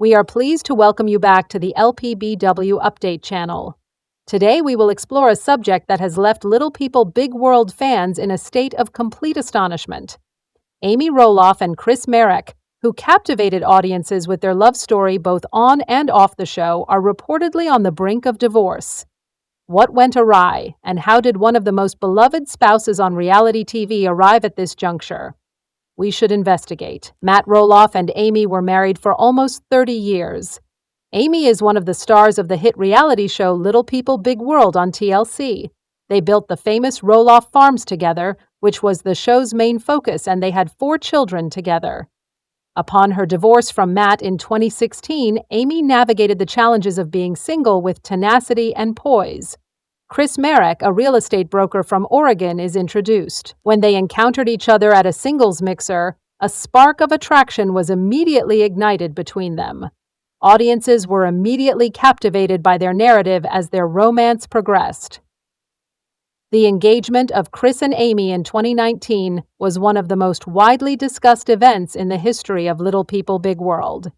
We are pleased to welcome you back to the LPBW Update channel. Today we will explore a subject that has left Little People Big World fans in a state of complete astonishment. Amy Roloff and Chris Marek, who captivated audiences with their love story both on and off the show, are reportedly on the brink of divorce. What went awry, and how did one of the most beloved spouses on reality TV arrive at this juncture? We should investigate. Matt Roloff and Amy were married for almost 30 years. Amy is one of the stars of the hit reality show Little People Big World on TLC. They built the famous Roloff Farms together, which was the show's main focus, and they had 4 children together. Upon her divorce from Matt in 2016, Amy navigated the challenges of being single with tenacity and poise. Chris Marek, a real estate broker from Oregon, is introduced. When they encountered each other at a singles mixer, a spark of attraction was immediately ignited between them. Audiences were immediately captivated by their narrative as their romance progressed. The engagement of Chris and Amy in 2019 was one of the most widely discussed events in the history of Little People Big World.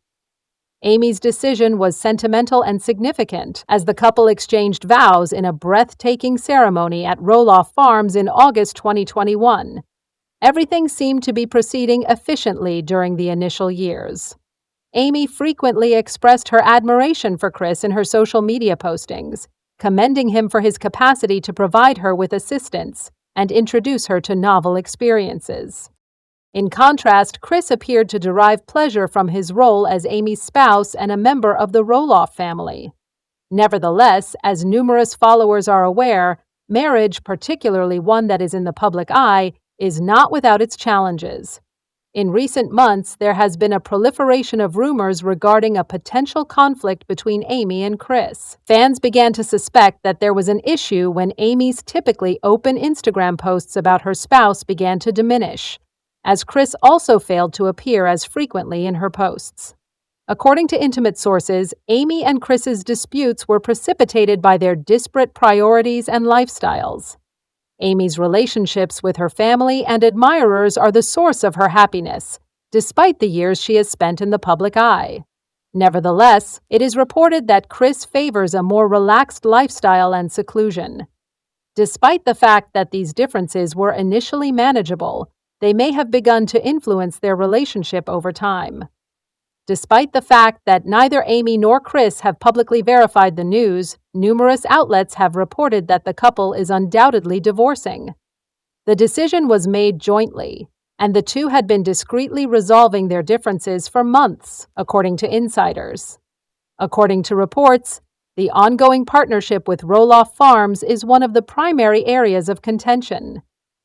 Amy's decision was sentimental and significant, as the couple exchanged vows in a breathtaking ceremony at Roloff Farms in August 2021. Everything seemed to be proceeding efficiently during the initial years. Amy frequently expressed her admiration for Chris in her social media postings, commending him for his capacity to provide her with assistance and introduce her to novel experiences. In contrast, Chris appeared to derive pleasure from his role as Amy's spouse and a member of the Roloff family. Nevertheless, as numerous followers are aware, marriage, particularly one that is in the public eye, is not without its challenges. In recent months, there has been a proliferation of rumors regarding a potential conflict between Amy and Chris. Fans began to suspect that there was an issue when Amy's typically open Instagram posts about her spouse began to diminish, as Chris also failed to appear as frequently in her posts. According to intimate sources, Amy and Chris's disputes were precipitated by their disparate priorities and lifestyles. Amy's relationships with her family and admirers are the source of her happiness, despite the years she has spent in the public eye. Nevertheless, it is reported that Chris favors a more relaxed lifestyle and seclusion. Despite the fact that these differences were initially manageable, they may have begun to influence their relationship over time. Despite the fact that neither Amy nor Chris have publicly verified the news, numerous outlets have reported that the couple is undoubtedly divorcing. The decision was made jointly, and the two had been discreetly resolving their differences for months, according to insiders. According to reports, the ongoing partnership with Roloff Farms is one of the primary areas of contention.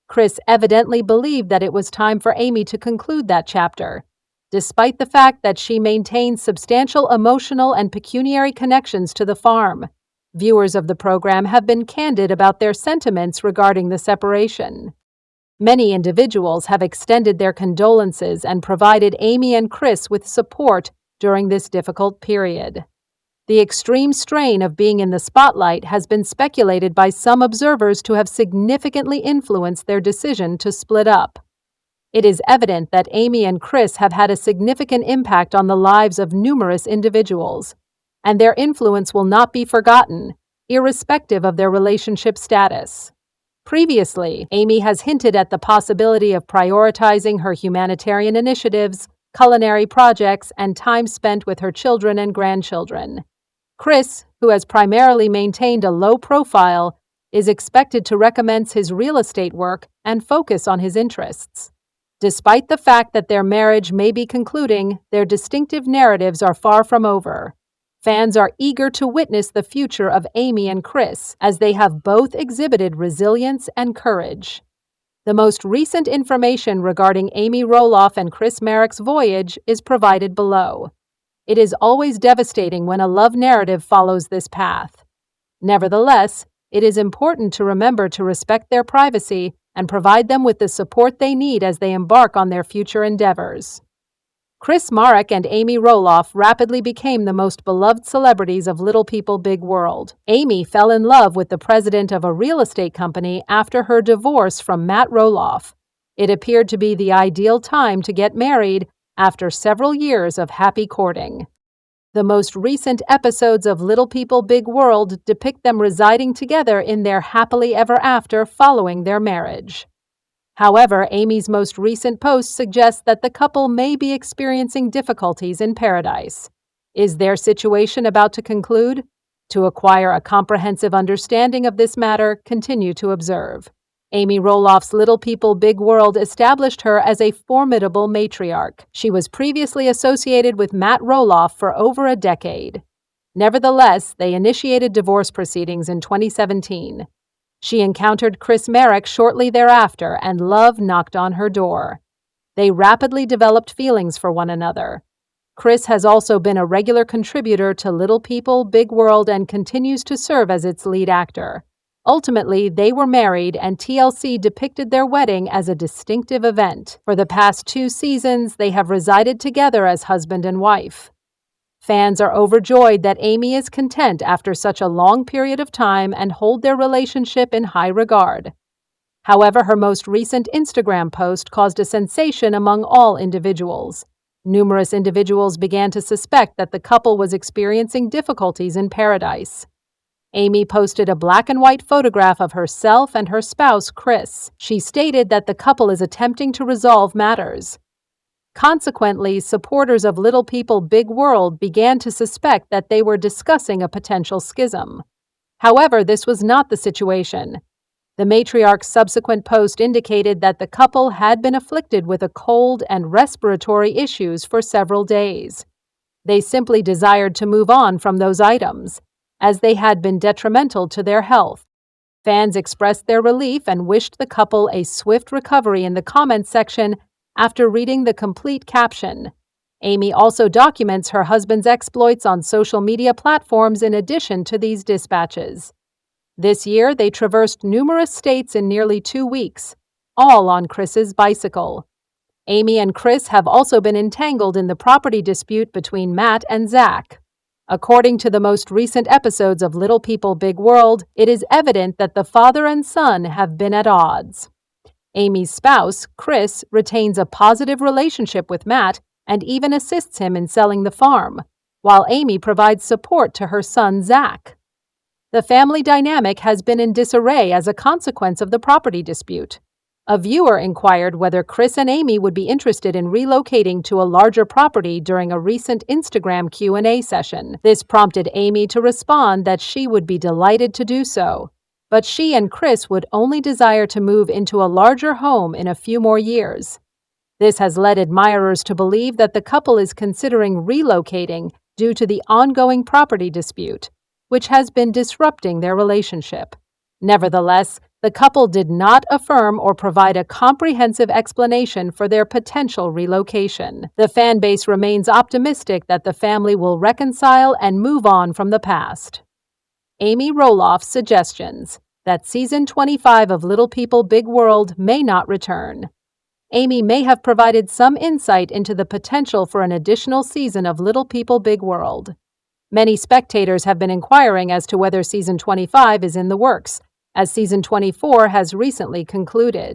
Chris evidently believed that it was time for Amy to conclude that chapter, despite the fact that she maintains substantial emotional and pecuniary connections to the farm. Viewers of the program have been candid about their sentiments regarding the separation. Many individuals have extended their condolences and provided Amy and Chris with support during this difficult period. The extreme strain of being in the spotlight has been speculated by some observers to have significantly influenced their decision to split up. It is evident that Amy and Chris have had a significant impact on the lives of numerous individuals, and their influence will not be forgotten, irrespective of their relationship status. Previously, Amy has hinted at the possibility of prioritizing her humanitarian initiatives, culinary projects, and time spent with her children and grandchildren. Chris, who has primarily maintained a low profile, is expected to recommence his real estate work and focus on his interests. Despite the fact that their marriage may be concluding, their distinctive narratives are far from over. Fans are eager to witness the future of Amy and Chris, as they have both exhibited resilience and courage. The most recent information regarding Amy Roloff and Chris Marek's voyage is provided below. It is always devastating when a love narrative follows this path. Nevertheless, it is important to remember to respect their privacy and provide them with the support they need as they embark on their future endeavors. Chris Marek and Amy Roloff rapidly became the most beloved celebrities of Little People Big World. Amy fell in love with the president of a real estate company after her divorce from Matt Roloff. It appeared to be the ideal time to get married after several years of happy courting. The most recent episodes of Little People Big World depict them residing together in their happily ever after following their marriage. However, Amy's most recent post suggests that the couple may be experiencing difficulties in paradise. Is their situation about to conclude? To acquire a comprehensive understanding of this matter, continue to observe. Amy Roloff's Little People Big World established her as a formidable matriarch. She was previously associated with Matt Roloff for over a decade. Nevertheless, they initiated divorce proceedings in 2017. She encountered Chris Marek shortly thereafter, and love knocked on her door. They rapidly developed feelings for one another. Chris has also been a regular contributor to Little People Big World and continues to serve as its lead actor. Ultimately, they were married, and TLC depicted their wedding as a distinctive event. For the past 2 seasons, they have resided together as husband and wife. Fans are overjoyed that Amy is content after such a long period of time and hold their relationship in high regard. However, her most recent Instagram post caused a sensation among all individuals. Numerous individuals began to suspect that the couple was experiencing difficulties in paradise. Amy posted a black and white photograph of herself and her spouse, Chris. She stated that the couple is attempting to resolve matters. Consequently, supporters of Little People Big World began to suspect that they were discussing a potential schism. However, this was not the situation. The matriarch's subsequent post indicated that the couple had been afflicted with a cold and respiratory issues for several days. They simply desired to move on from those items, as they had been detrimental to their health. Fans expressed their relief and wished the couple a swift recovery in the comments section after reading the complete caption. Amy also documents her husband's exploits on social media platforms in addition to these dispatches. This year, they traversed numerous states in nearly 2 weeks, all on Chris's bicycle. Amy and Chris have also been entangled in the property dispute between Matt and Zach. According to the most recent episodes of Little People Big World, it is evident that the father and son have been at odds. Amy's spouse, Chris, retains a positive relationship with Matt and even assists him in selling the farm, while Amy provides support to her son, Zach. The family dynamic has been in disarray as a consequence of the property dispute. A viewer inquired whether Chris and Amy would be interested in relocating to a larger property during a recent Instagram Q&A session. This prompted Amy to respond that she would be delighted to do so, but she and Chris would only desire to move into a larger home in a few more years. This has led admirers to believe that the couple is considering relocating due to the ongoing property dispute, which has been disrupting their relationship. Nevertheless, the couple did not affirm or provide a comprehensive explanation for their potential relocation. The fan base remains optimistic that the family will reconcile and move on from the past. Amy Roloff's suggestions that Season 25 of Little People Big World may not return. Amy may have provided some insight into the potential for an additional season of Little People Big World. Many spectators have been inquiring as to whether Season 25 is in the works, as Season 24 has recently concluded.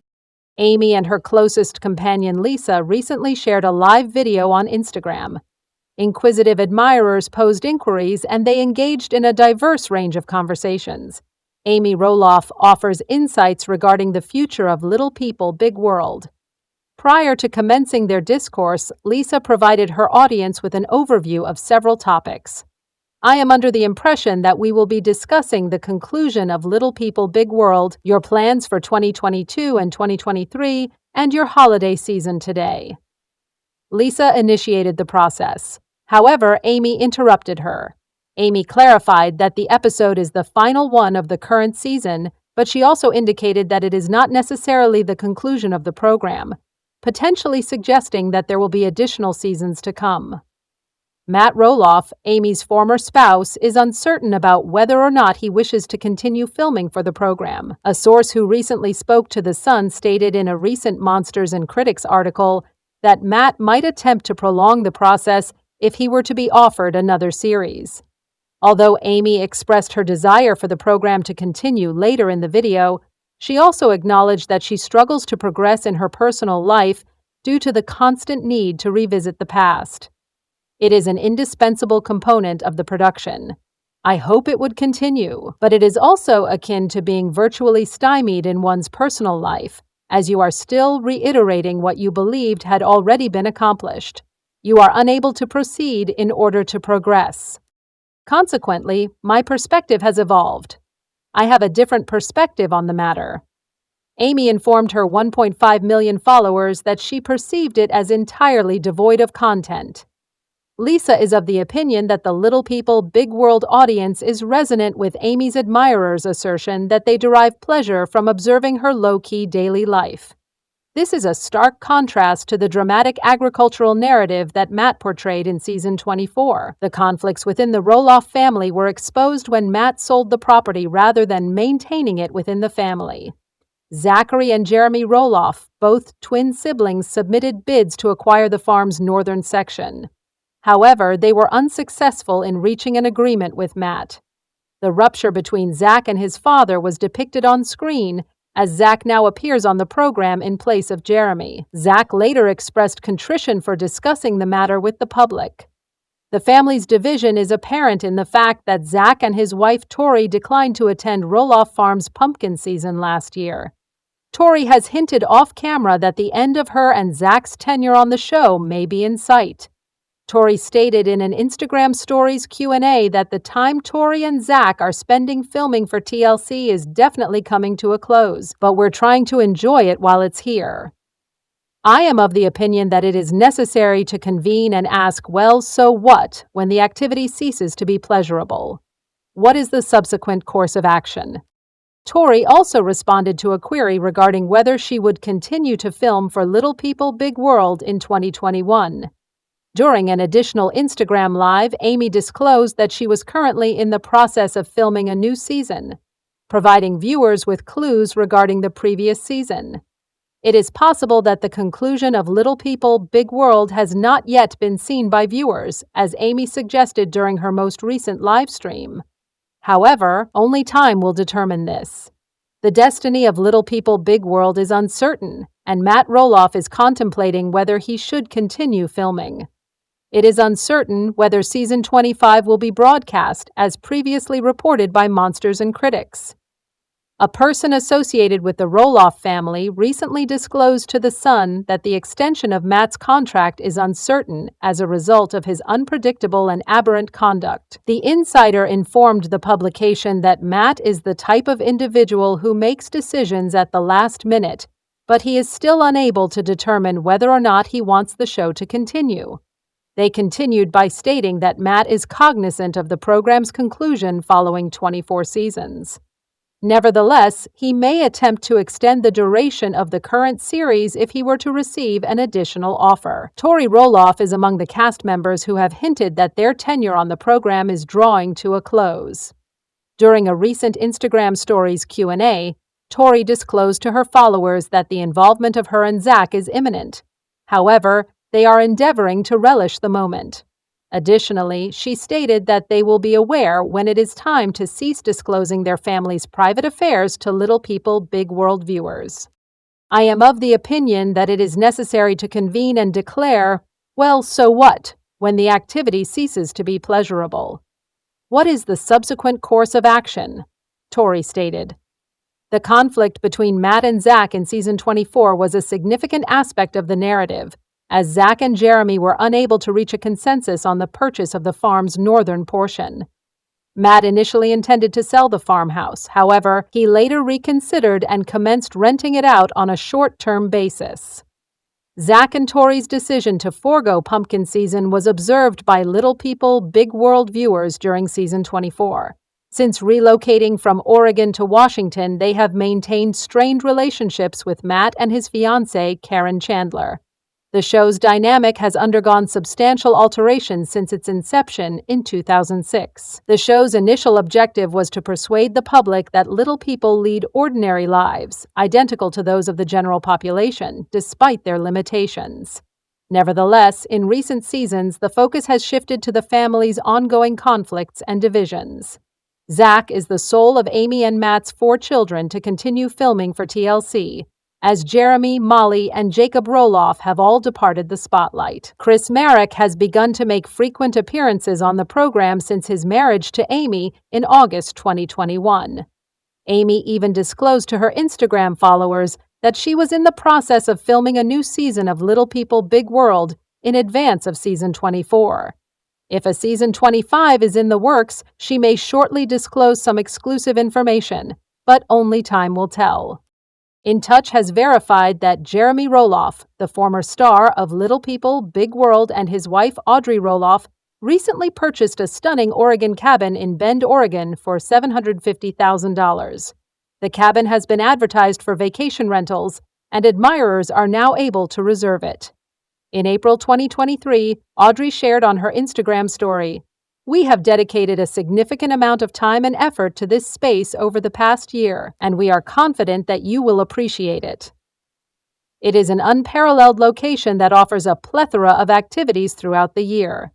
Amy and her closest companion Lisa recently shared a live video on Instagram. Inquisitive admirers posed inquiries, and they engaged in a diverse range of conversations. Amy Roloff offers insights regarding the future of Little People Big World. Prior to commencing their discourse, Lisa provided her audience with an overview of several topics. I am under the impression that we will be discussing the conclusion of Little People Big World, your plans for 2022 and 2023, and your holiday season today. Lisa initiated the process. However, Amy interrupted her. Amy clarified that the episode is the final one of the current season, but she also indicated that it is not necessarily the conclusion of the program, potentially suggesting that there will be additional seasons to come. Matt Roloff, Amy's former spouse, is uncertain about whether or not he wishes to continue filming for the program. A source who recently spoke to The Sun stated in a recent Monsters and Critics article that Matt might attempt to prolong the process if he were to be offered another series. Although Amy expressed her desire for the program to continue later in the video, she also acknowledged that she struggles to progress in her personal life due to the constant need to revisit the past. It is an indispensable component of the production. I hope it would continue, but it is also akin to being virtually stymied in one's personal life, as you are still reiterating what you believed had already been accomplished. You are unable to proceed in order to progress. Consequently, my perspective has evolved. I have a different perspective on the matter. Amy informed her 1.5 million followers that she perceived it as entirely devoid of content. Lisa is of the opinion that the Little People, Big World audience is resonant with Amy's admirers' assertion that they derive pleasure from observing her low-key daily life. This is a stark contrast to the dramatic agricultural narrative that Matt portrayed in season 24. The conflicts within the Roloff family were exposed when Matt sold the property rather than maintaining it within the family. Zachary and Jeremy Roloff, both twin siblings, submitted bids to acquire the farm's northern section. However, they were unsuccessful in reaching an agreement with Matt. The rupture between Zach and his father was depicted on screen, as Zach now appears on the program in place of Jeremy. Zach later expressed contrition for discussing the matter with the public. The family's division is apparent in the fact that Zach and his wife Tori declined to attend Roloff Farm's pumpkin season last year. Tori has hinted off-camera that the end of her and Zach's tenure on the show may be in sight. Tori stated in an Instagram Stories Q&A that the time Tori and Zach are spending filming for TLC is definitely coming to a close, but we're trying to enjoy it while it's here. I am of the opinion that it is necessary to convene and ask, well, so what, when the activity ceases to be pleasurable? What is the subsequent course of action? Tori also responded to a query regarding whether she would continue to film for Little People, Big World in 2021. During an additional Instagram Live, Amy disclosed that she was currently in the process of filming a new season, providing viewers with clues regarding the previous season. It is possible that the conclusion of Little People, Big World has not yet been seen by viewers, as Amy suggested during her most recent live stream. However, only time will determine this. The destiny of Little People, Big World is uncertain, and Matt Roloff is contemplating whether he should continue filming. It is uncertain whether season 25 will be broadcast, as previously reported by Monsters and Critics. A person associated with the Roloff family recently disclosed to The Sun that the extension of Matt's contract is uncertain as a result of his unpredictable and aberrant conduct. The insider informed the publication that Matt is the type of individual who makes decisions at the last minute, but he is still unable to determine whether or not he wants the show to continue. They continued by stating that Matt is cognizant of the program's conclusion following 24 seasons. Nevertheless, he may attempt to extend the duration of the current series if he were to receive an additional offer. Tori Roloff is among the cast members who have hinted that their tenure on the program is drawing to a close. During a recent Instagram Stories Q&A, Tori disclosed to her followers that the involvement of her and Zach is imminent. However, they are endeavoring to relish the moment. Additionally, she stated that they will be aware when it is time to cease disclosing their family's private affairs to Little People, Big World viewers. I am of the opinion that it is necessary to convene and declare, well, so what, when the activity ceases to be pleasurable. What is the subsequent course of action? Tori stated. The conflict between Matt and Zach in season 24 was a significant aspect of the narrative, as Zach and Jeremy were unable to reach a consensus on the purchase of the farm's northern portion. Matt initially intended to sell the farmhouse. However, he later reconsidered and commenced renting it out on a short-term basis. Zach and Tori's decision to forego pumpkin season was observed by Little People, Big World viewers during season 24. Since relocating from Oregon to Washington, they have maintained strained relationships with Matt and his fiancée, Karen Chandler. The show's dynamic has undergone substantial alterations since its inception in 2006. The show's initial objective was to persuade the public that little people lead ordinary lives, identical to those of the general population, despite their limitations. Nevertheless, in recent seasons, the focus has shifted to the family's ongoing conflicts and divisions. Zach is the sole of Amy and Matt's 4 children to continue filming for TLC, as Jeremy, Molly, and Jacob Roloff have all departed the spotlight. Marek has begun to make frequent appearances on the program since his marriage to Amy in August 2021. Amy even disclosed to her Instagram followers that she was in the process of filming a new season of Little People Big World in advance of season 24. If a season 25 is in the works, she may shortly disclose some exclusive information, but only time will tell. In Touch has verified that Jeremy Roloff, the former star of Little People, Big World, and his wife Audrey Roloff, recently purchased a stunning Oregon cabin in Bend, Oregon for $750,000. The cabin has been advertised for vacation rentals, and admirers are now able to reserve it. In April 2023, Audrey shared on her Instagram story, "We have dedicated a significant amount of time and effort to this space over the past year, and we are confident that you will appreciate it. It is an unparalleled location that offers a plethora of activities throughout the year."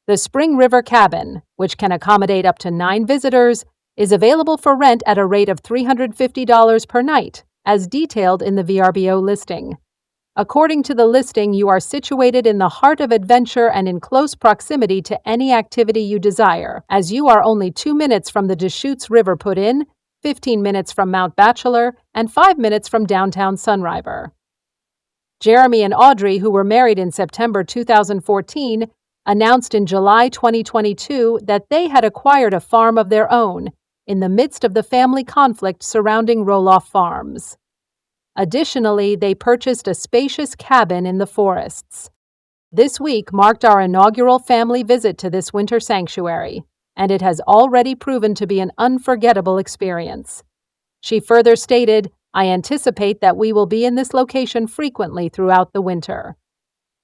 The Spring River Cabin, which can accommodate up to 9 visitors, is available for rent at a rate of $350 per night, as detailed in the VRBO listing. According to the listing, you are situated in the heart of adventure and in close proximity to any activity you desire, as you are only 2 minutes from the Deschutes River Put-in, 15 minutes from Mount Bachelor, and 5 minutes from downtown Sunriver. Jeremy and Audrey, who were married in September 2014, announced in July 2022 that they had acquired a farm of their own in the midst of the family conflict surrounding Roloff Farms. Additionally, they purchased a spacious cabin in the forests. This week marked our inaugural family visit to this winter sanctuary, and it has already proven to be an unforgettable experience. She further stated, "I anticipate that we will be in this location frequently throughout the winter."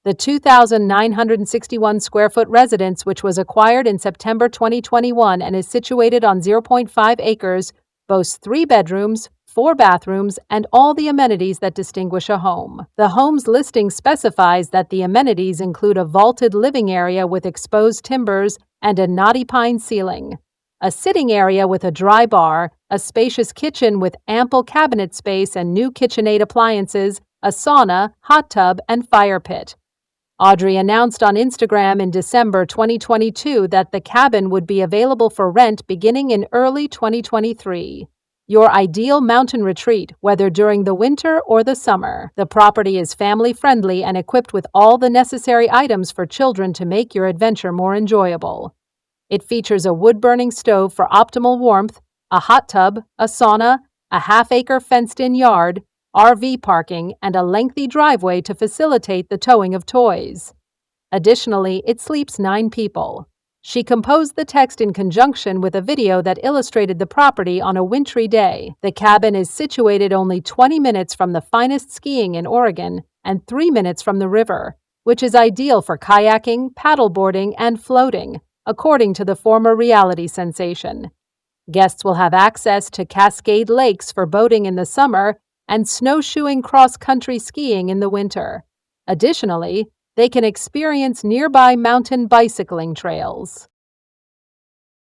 The 2,961 square foot residence, which was acquired in September 2021 and is situated on 0.5 acres, boasts 3 bedrooms, 4 bathrooms, and all the amenities that distinguish a home. The home's listing specifies that the amenities include a vaulted living area with exposed timbers and a knotty pine ceiling, a sitting area with a dry bar, a spacious kitchen with ample cabinet space and new KitchenAid appliances, a sauna, hot tub, and fire pit. Audrey announced on Instagram in December 2022 that the cabin would be available for rent beginning in early 2023. Your ideal mountain retreat, whether during the winter or the summer. The property is family-friendly and equipped with all the necessary items for children to make your adventure more enjoyable. It features a wood-burning stove for optimal warmth, a hot tub, a sauna, a half-acre fenced-in yard, RV parking, and a lengthy driveway to facilitate the towing of toys. Additionally, it sleeps 9 people. She composed the text in conjunction with a video that illustrated the property on a wintry day. The cabin is situated only 20 minutes from the finest skiing in Oregon and 3 minutes from the river, which is ideal for kayaking, paddleboarding, and floating, according to the former reality sensation. Guests will have access to Cascade Lakes for boating in the summer and snowshoeing cross-country skiing in the winter. Additionally, they can experience nearby mountain bicycling trails.